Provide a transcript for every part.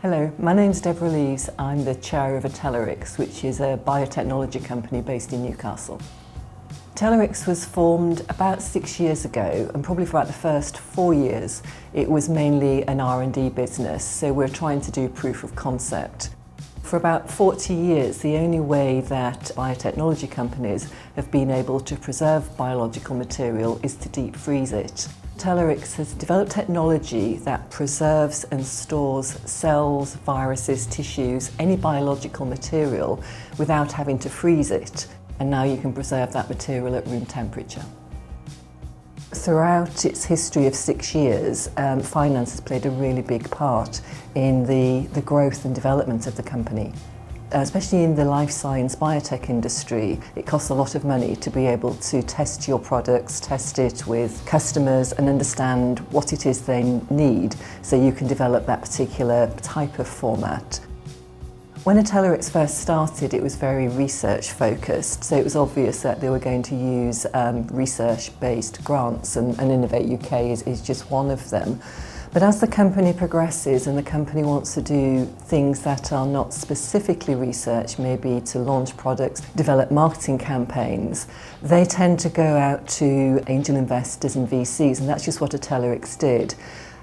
Hello, my name's Debra Leeves. I'm the chair of Atelerix, which is a biotechnology company based in Newcastle. Atelerix was formed about 6 years ago, and probably for about the first 4 years it was mainly an R&D business, so we're trying to do proof of concept. For about 40 years, the only way that biotechnology companies have been able to preserve biological material is to deep freeze it. Atelerix has developed technology that preserves and stores cells, viruses, tissues, any biological material without having to freeze it. And now you can preserve that material at room temperature. Throughout its history of 6 years, finance has played a really big part in the growth and development of the company. Especially in the life science biotech industry, it costs a lot of money to be able to test your products, test it with customers and understand what it is they need so you can develop that particular type of format. When Atelerix first started, it was very research focused, so it was obvious that they were going to use research-based grants, and Innovate UK is just one of them. But as the company progresses and the company wants to do things that are not specifically research, maybe to launch products, develop marketing campaigns, they tend to go out to angel investors and VCs, and that's just what Atelerix did.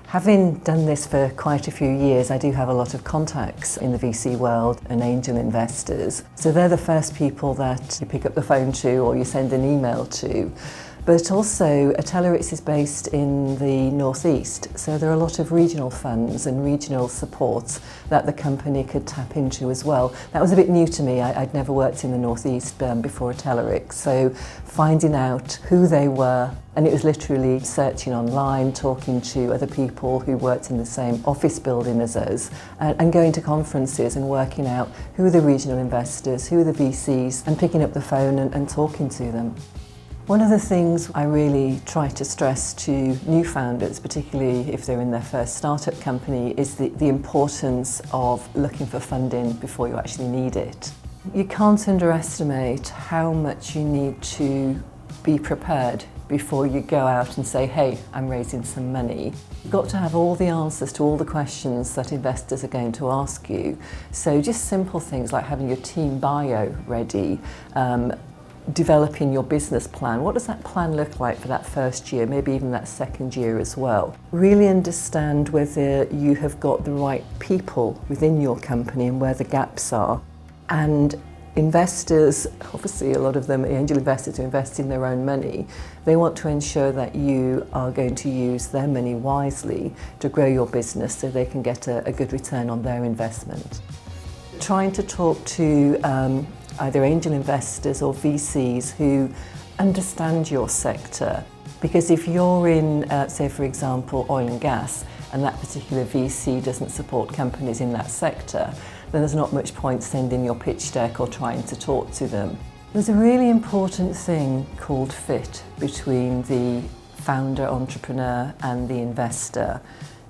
Having done this for quite a few years, I do have a lot of contacts in the VC world and angel investors. So they're the first people that you pick up the phone to or you send an email to. But also, Atelerix is based in the northeast, so there are a lot of regional funds and regional support that the company could tap into as well. That was a bit new to me. I'd never worked in the northeast before Atelerix, so finding out who they were, and it was literally searching online, talking to other people who worked in the same office building as us, and going to conferences and working out who are the regional investors, who are the VCs, and picking up the phone and talking to them. One of the things I really try to stress to new founders, particularly if they're in their first startup company, is the importance of looking for funding before you actually need it. You can't underestimate how much you need to be prepared before you go out and say, hey, I'm raising some money. You've got to have all the answers to all the questions that investors are going to ask you. So just simple things like having your team bio ready, developing your business plan. What does that plan look like for that first year, maybe even that second year as well? Really understand whether you have got the right people within your company and where the gaps are. And investors, obviously a lot of them, angel investors who invest in their own money, they want to ensure that you are going to use their money wisely to grow your business so they can get a good return on their investment. Trying to talk to either angel investors or VCs who understand your sector. Because if you're in, say for example, oil and gas, and that particular VC doesn't support companies in that sector, then there's not much point sending your pitch deck or trying to talk to them. There's a really important thing called fit between the founder, entrepreneur and the investor,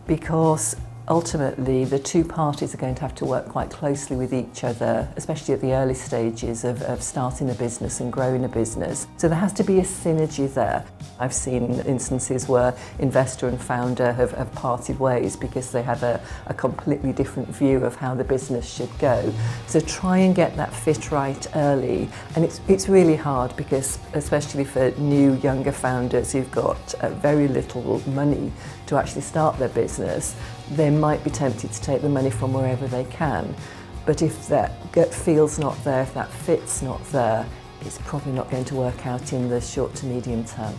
because ultimately, the two parties are going to have to work quite closely with each other, especially at the early stages of starting a business and growing a business. So there has to be a synergy there. I've seen instances where investor and founder have parted ways because they have a completely different view of how the business should go. So try and get that fit right early. And it's really hard because, especially for new, younger founders who've got very little money to actually start their business, they might be tempted to take the money from wherever they can. But if that gut feel's not there, if that fit's not there, it's probably not going to work out in the short to medium term.